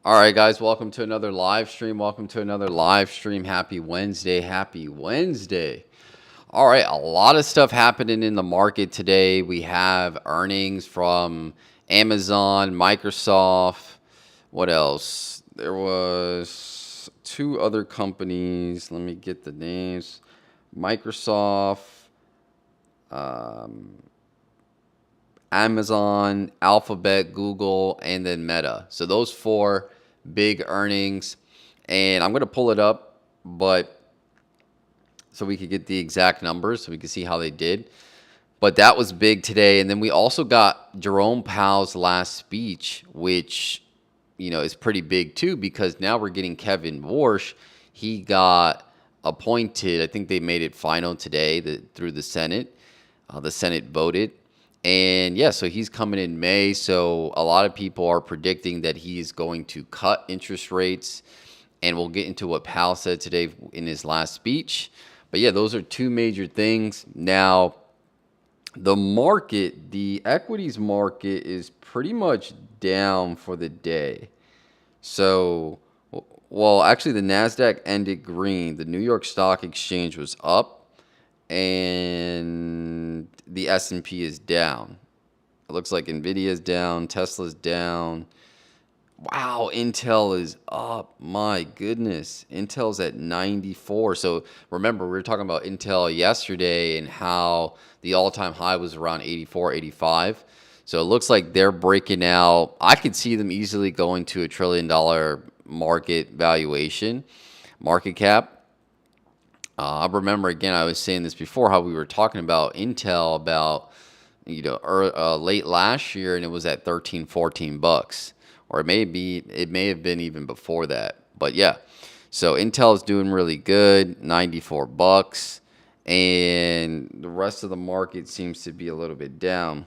All right, guys, welcome to another live stream. Welcome to another live stream. Happy Wednesday. Happy Wednesday. All right, a lot of stuff happening in the market today. We have earnings from Amazon, Microsoft. What else? There was two other companies. Let me get the names. Microsoft, Amazon, Alphabet, Google, and then Meta. So those four big earnings. And I'm going to pull it up, but so we could get the exact numbers so we can see how they did. But that was big today. And then we also got Jerome Powell's last speech, which, is pretty big too, because now we're getting Kevin Warsh. He got appointed. I think they made it final today through the Senate. The Senate voted. And yeah, so he's coming in May. So a lot of people are predicting that he is going to cut interest rates. And we'll get into what Powell said today in his last speech. But yeah, those are two major things. Now, the equities market is pretty much down for the day. So, well, actually, the NASDAQ ended green. The New York Stock Exchange was up, and the S&P is down. It looks like Nvidia is down, Tesla's down. Wow, Intel is up. My goodness. Intel's at 94. So remember, we were talking about Intel yesterday and how the all-time high was around 84, 85. So it looks like they're breaking out. I could see them easily going to $1 trillion market valuation, market cap. I remember, again, I was saying this before, how we were talking about Intel about, late last year, and it was at 13, 14 bucks. Or it may have been even before that. But yeah, so Intel is doing really good, 94 bucks. And the rest of the market seems to be a little bit down.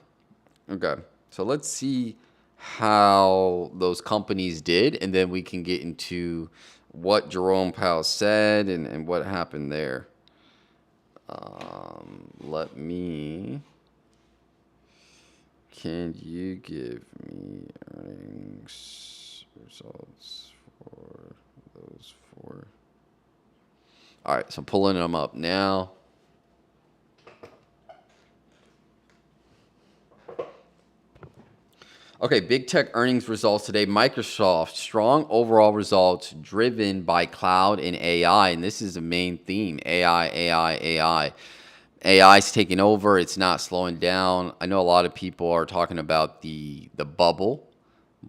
Okay, so let's see how those companies did, and then we can get into what Jerome Powell said and what happened there. Let me. Can you give me earnings results for those four? All right, so I'm pulling them up now. Okay, big tech earnings results today. Microsoft, strong overall results driven by cloud and AI. And this is the main theme, AI, AI, AI. AI is taking over. It's not slowing down. I know a lot of people are talking about the bubble,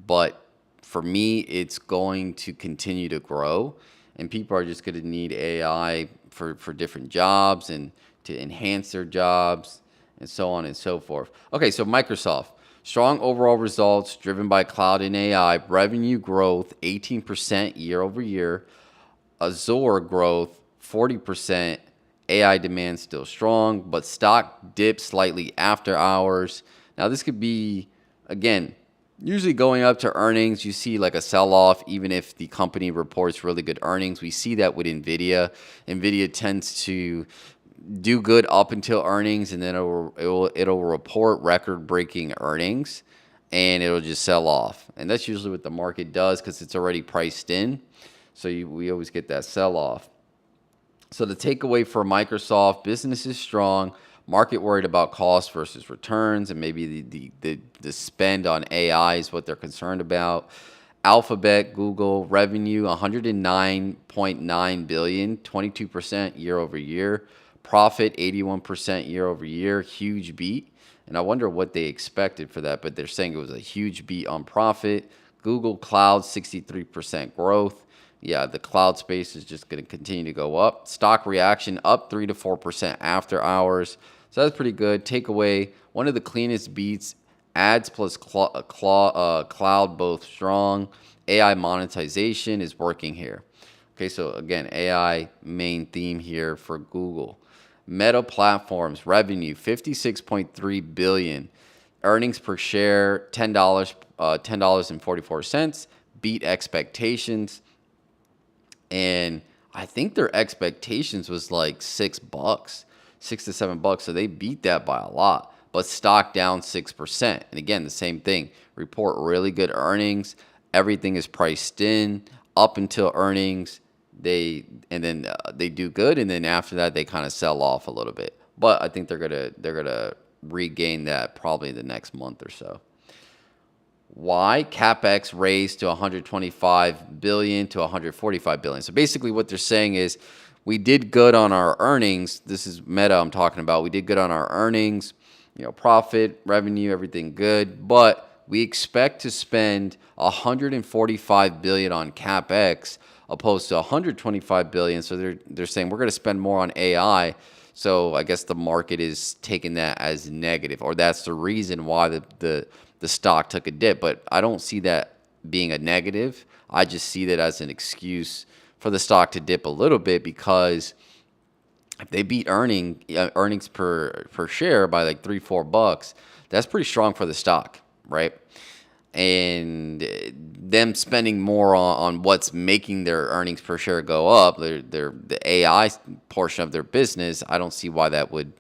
but for me, it's going to continue to grow. And people are just going to need AI for different jobs and to enhance their jobs and so on and so forth. Okay, so Microsoft. Strong overall results driven by cloud and AI. Revenue growth 18% year over year. Azure growth 40%. AI demand still strong, but stock dipped slightly after hours. Now this could be, again, usually going up to earnings, you see like a sell-off even if the company reports really good earnings. We see that with Nvidia. Nvidia tends to do good up until earnings, and then it'll report record-breaking earnings, and it'll just sell off. And that's usually what the market does because it's already priced in. So we always get that sell-off. So the takeaway for Microsoft, business is strong. Market worried about cost versus returns, and maybe the spend on AI is what they're concerned about. Alphabet, Google, revenue $109.9 billion, 22% year over year. Profit 81% year over year, huge beat. And I wonder what they expected for that, but they're saying it was a huge beat on profit. Google Cloud 63% growth. Yeah, the cloud space is just going to continue to go up. Stock reaction up 3 to 4% after hours. So that's pretty good. Takeaway, one of the cleanest beats. Ads plus cloud both strong. AI monetization is working here. Okay, so again, AI main theme here for Google. Meta Platforms revenue $56.3 billion. Earnings per share $10.44. Beat expectations. And I think their expectations was like $6, $6 to $7. So they beat that by a lot. But stock down 6%. And again, the same thing. Report really good earnings. Everything is priced in up until earnings. They do good, and then after that they kind of sell off a little bit. But I think they're gonna regain that probably the next month or so. Why? CapEx raised to 125 billion to 145 billion. So basically what they're saying is we did good on our earnings. This is Meta I'm talking about. We did good on our earnings, profit, revenue, everything good, but we expect to spend 145 billion on CapEx opposed to 125 billion. So they're saying we're going to spend more on AI. So I guess the market is taking that as negative, or that's the reason why the stock took a dip. But I don't see that being a negative. I just see that as an excuse for the stock to dip a little bit, because if they beat earnings per share by like $3-4, that's pretty strong for the stock, right? And them spending more on what's making their earnings per share go up, the AI portion of their business, I don't see why that would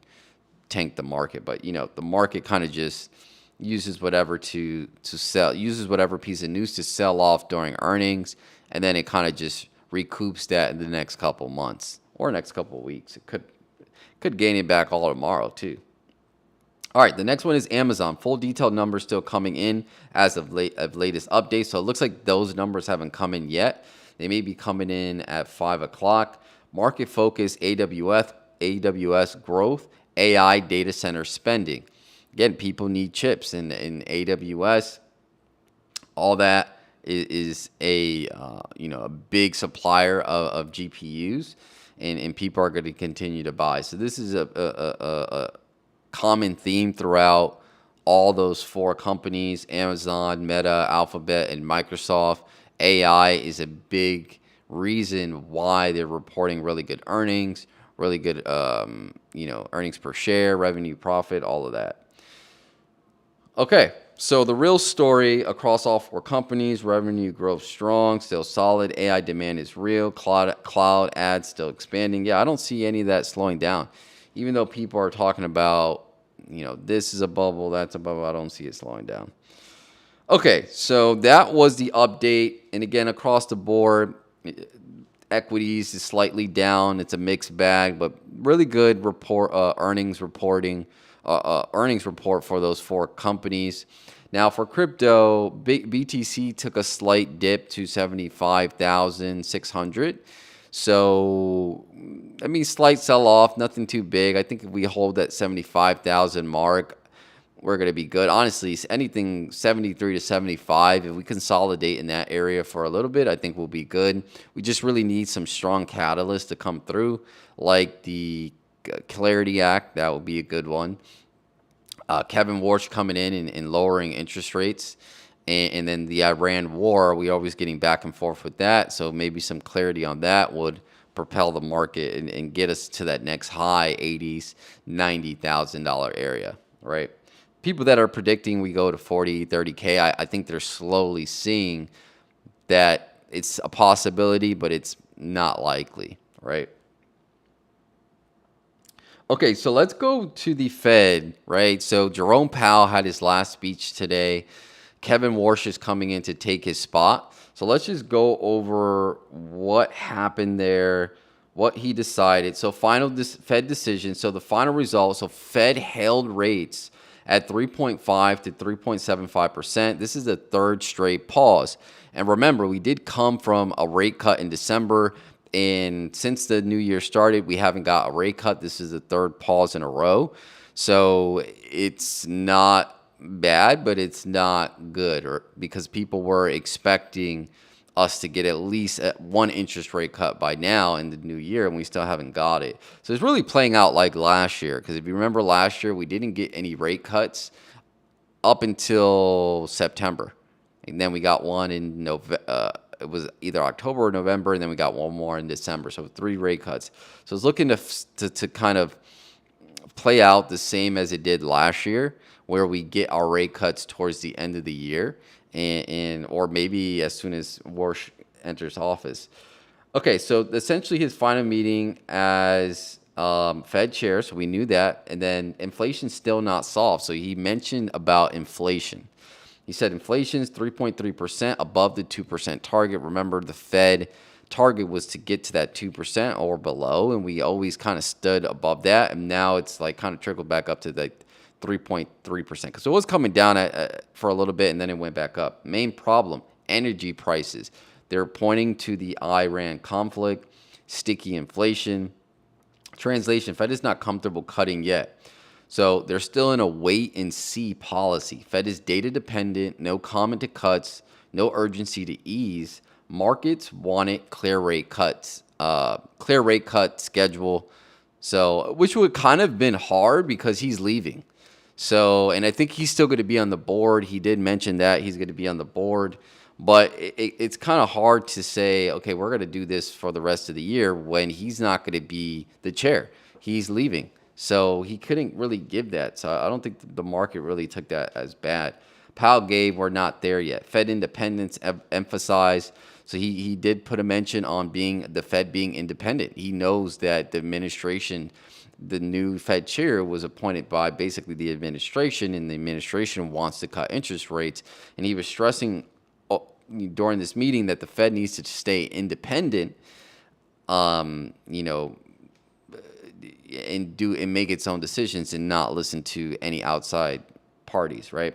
tank the market. But the market kind of just uses whatever to sell, uses whatever piece of news to sell off during earnings, and then it kind of just recoups that in the next couple months or next couple of weeks. It could gain it back all tomorrow too. All right, the next one is Amazon. Full detailed numbers still coming in as of latest updates. So it looks like those numbers haven't come in yet. They may be coming in at 5 o'clock. Market focus, AWS growth, AI data center spending. Again, people need chips, and in AWS, all that is a big supplier of GPUs, and people are going to continue to buy. So this is a common theme throughout all those four companies: Amazon, Meta, Alphabet, and Microsoft. AI is a big reason why they're reporting really good earnings, really good earnings per share, revenue, profit, all of that. Okay, so the real story across all four companies: revenue growth strong, still solid. AI demand is real. Cloud ads still expanding. Yeah, I don't see any of that slowing down. Even though people are talking about, this is a bubble, that's a bubble, I don't see it slowing down. Okay, so that was the update. And again, across the board, equities is slightly down. It's a mixed bag, but really good earnings report for those four companies. Now for crypto, BTC took a slight dip to 75,600. So, I mean, slight sell off, nothing too big. I think if we hold that 75,000 mark, we're going to be good. Honestly, anything 73 to 75, if we consolidate in that area for a little bit, I think we'll be good. We just really need some strong catalysts to come through, like the Clarity Act. That would be a good one. Kevin Warsh coming in and lowering interest rates. And then the Iran war, we always getting back and forth with that. So maybe some clarity on that would propel the market and get us to that next high 80s, $90,000 area, right? People that are predicting we go to 40, 30K, I think they're slowly seeing that it's a possibility, but it's not likely, right? Okay, so let's go to the Fed, right? So Jerome Powell had his last speech today. Kevin Warsh is coming in to take his spot. So let's just go over what happened there, what he decided. So Fed decision. So the final result, so Fed held rates at 3.5 to 3.75%. This is the third straight pause. And remember, we did come from a rate cut in December. And since the new year started, we haven't got a rate cut. This is the third pause in a row. So it's not bad, but it's not good, or because people were expecting us to get at least one interest rate cut by now in the new year, and we still haven't got it. So it's really playing out like last year, because if you remember last year, we didn't get any rate cuts up until September, and then we got one in November. It was either October or November, and then we got one more in December. So 3 rate cuts. So it's looking to kind of play out the same as it did last year, where we get our rate cuts towards the end of the year, and or maybe as soon as Warsh enters office. Okay, so essentially his final meeting as Fed chair, so we knew that, and then inflation's still not solved. So he mentioned about inflation. He said inflation is 3.3% above the 2% target. Remember, the Fed target was to get to that 2% or below, and we always kind of stood above that. And now it's like kind of trickled back up to the 3.3% because it was coming down for a little bit and then it went back up. Main problem, energy prices. They're pointing to the Iran conflict, sticky inflation. Translation, Fed is not comfortable cutting yet. So they're still in a wait and see policy. Fed is data dependent, no comment to cuts, no urgency to ease. Markets wanted clear rate cut schedule. So, which would kind of been hard because he's leaving. So, and I think he's still going to be on the board. He did mention that he's going to be on the board, but it's kind of hard to say, okay, we're going to do this for the rest of the year when he's not going to be the chair. He's leaving. So he couldn't really give that. So I don't think the market really took that as bad. Powell gave, we're not there yet. Fed independence emphasized. So he did put a mention on the Fed being independent. He knows that the administration, the new Fed chair was appointed by basically the administration, and the administration wants to cut interest rates. And he was stressing during this meeting that the Fed needs to stay independent, you know, and make its own decisions and not listen to any outside parties, right?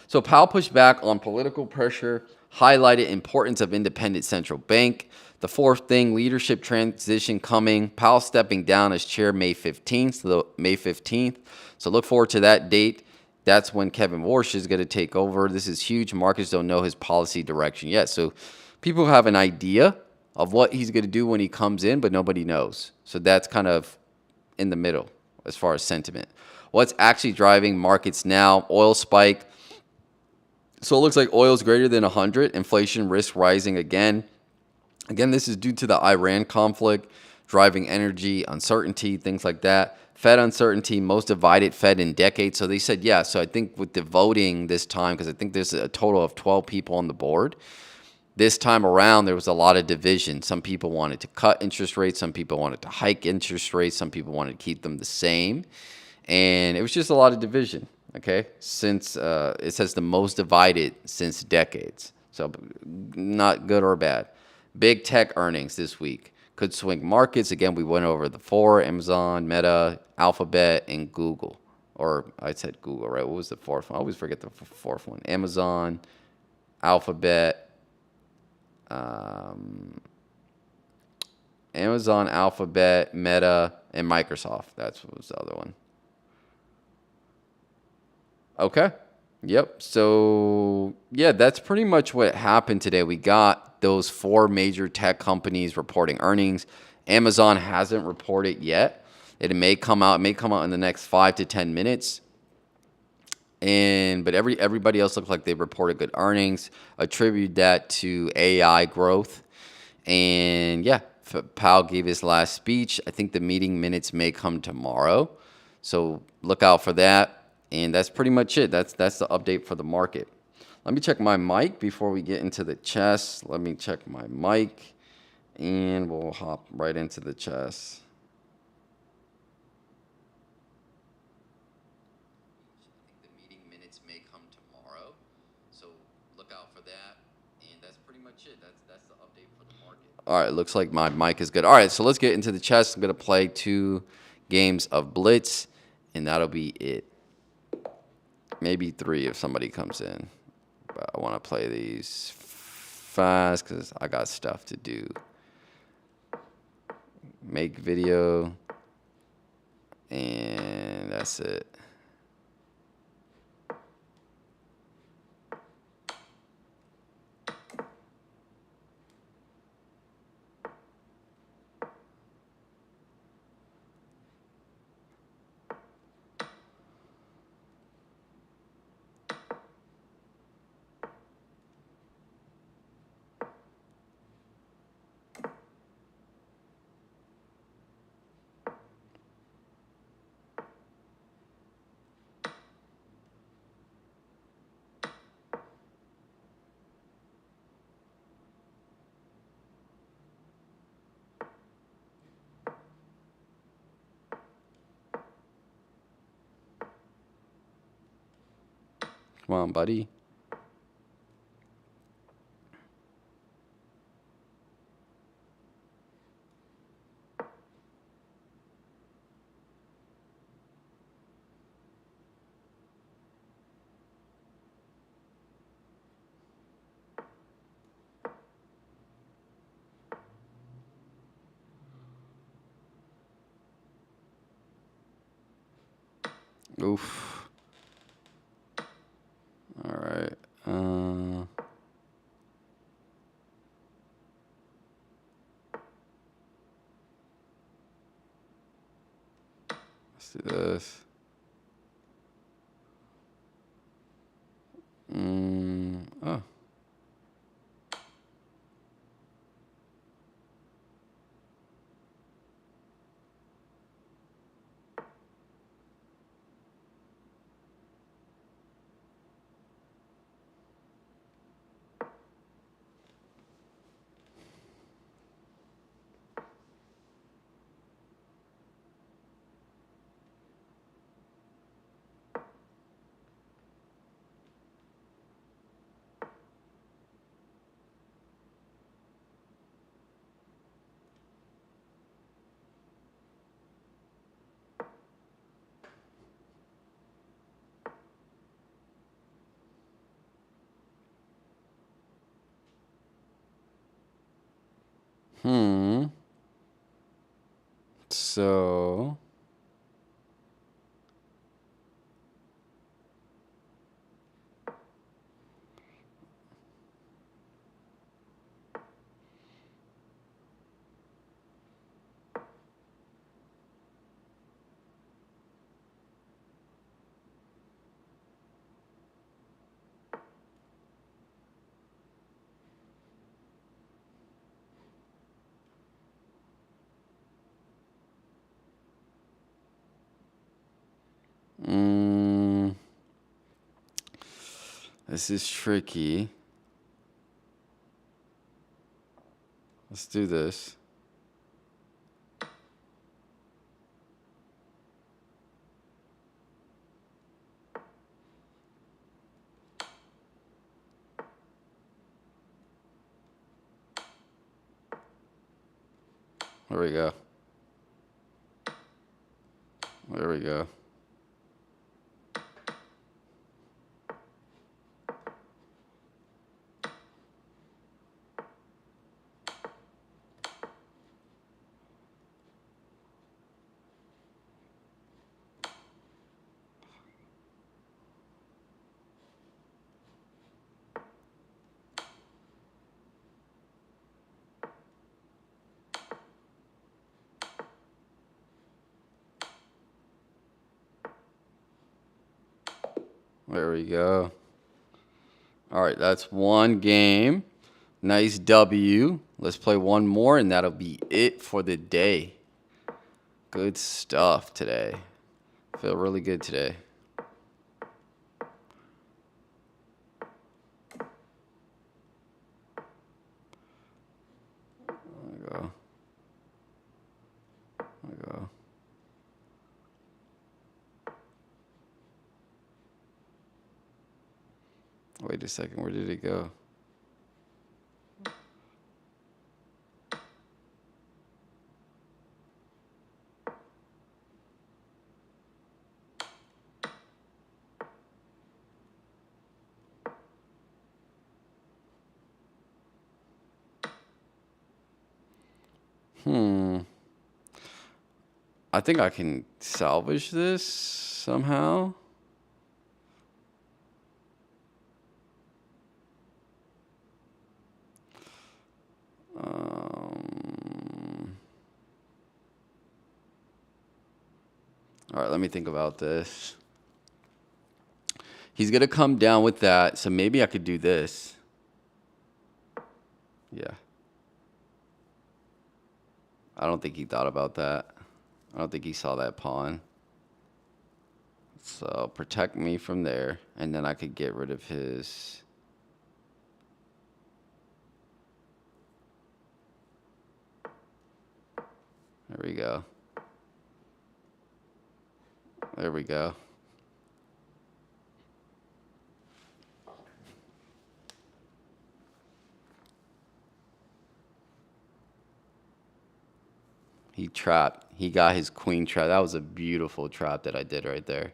So Powell pushed back on political pressure, highlighted importance of independent central bank. The fourth thing, leadership transition coming. Powell stepping down as chair May 15th. So look forward to that date. That's when Kevin Warsh is going to take over. This is huge. Markets don't know his policy direction yet. So people have an idea of what he's going to do when he comes in, but nobody knows. So that's kind of in the middle as far as sentiment. What's actually driving markets now? Oil spike. So it looks like oil is greater than 100. Inflation risk rising again. Again, this is due to the Iran conflict, driving energy, uncertainty, things like that. Fed uncertainty, most divided Fed in decades. So they said, yeah. So I think with the voting this time, because I think there's a total of 12 people on the board, this time around, there was a lot of division. Some people wanted to cut interest rates. Some people wanted to hike interest rates. Some people wanted to keep them the same. And it was just a lot of division, okay? Since it says the most divided since decades. So not good or bad. Big tech earnings this week could swing markets. Again, we went over the four: Amazon, Meta, Alphabet, and Google. Or I said Google, right? What was the fourth one? I always forget the fourth one. Amazon, Alphabet, Alphabet, Meta, and Microsoft. That's what was the other one. Okay. Yep. So, yeah, that's pretty much what happened today. We got those four major tech companies reporting earnings. Amazon hasn't reported yet. It may come out. It may come out in the next 5 to 10 minutes. But everybody else looked like they reported good earnings. Attribute that to AI growth. And yeah, Powell gave his last speech. I think the meeting minutes may come tomorrow. So look out for that. And that's pretty much it. That's the update for the market. Let me check my mic before we get into the chess. Let me check my mic, and we'll hop right into the chess. I think the meeting minutes may come tomorrow. So look out for that. And that's pretty much it. That's the update for the market. All right, looks like my mic is good. All right, so let's get into the chess. I'm going to play 2 games of Blitz, and that'll be it. Maybe 3 if somebody comes in. But I want to play these fast because I got stuff to do. Make video. And that's it. Come on, buddy. Oof. All right. Let's do this. Oh. So, this is tricky. Let's do this. There we go. There we go. There we go. All right, that's one game. Nice W. Let's play one more, and that'll be it for the day. Good stuff today. Feel really good today. There we go. There we go. Wait a second. Where did it go? I think I can salvage this somehow. All right, let me think about this. He's going to come down with that, so maybe I could do this. Yeah. I don't think he thought about that. I don't think he saw that pawn. So protect me from there, and then I could get rid of his. There we go. There we go. He trapped. He got his queen trap. That was a beautiful trap that I did right there.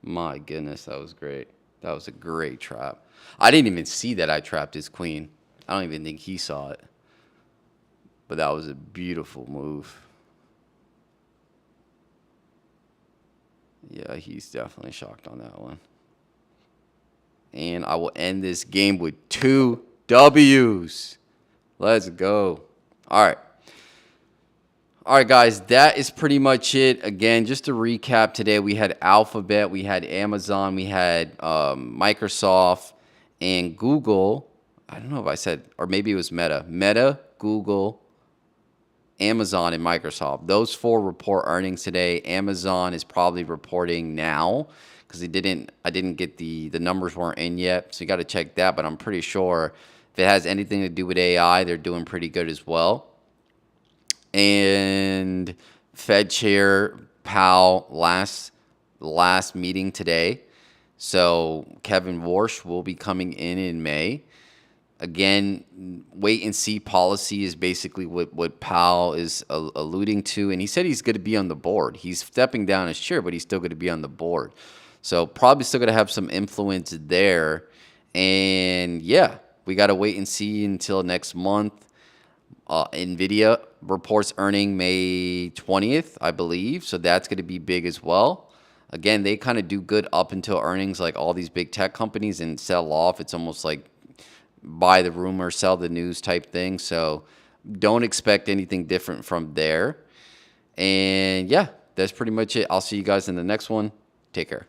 My goodness, that was great. That was a great trap. I didn't even see that I trapped his queen. I don't even think he saw it. But that was a beautiful move. Yeah, he's definitely shocked on that one. And I will end this game with 2 W's. Let's go. All right. All right, guys, that is pretty much it. Again, just to recap today, we had Alphabet, we had Amazon, we had Microsoft, and Google. I don't know if I said, or maybe it was Meta. Meta, Google, Amazon, and Microsoft. Those 4 report earnings today. Amazon is probably reporting now because I didn't get the numbers weren't in yet, so you got to check that. But I'm pretty sure if it has anything to do with AI, they're doing pretty good as well. And Fed Chair Powell last meeting today. So Kevin Warsh will be coming in May. Again, wait and see policy is basically what Powell is alluding to. And he said he's going to be on the board. He's stepping down as chair, but he's still going to be on the board. So probably still going to have some influence there. And yeah, we got to wait and see until next month. NVIDIA reports earning May 20th, I believe. So that's going to be big as well. Again, they kind of do good up until earnings, like all these big tech companies, and sell off. It's almost like buy the rumor, sell the news type thing. So don't expect anything different from there. And yeah, that's pretty much it. I'll see you guys in the next one. Take care.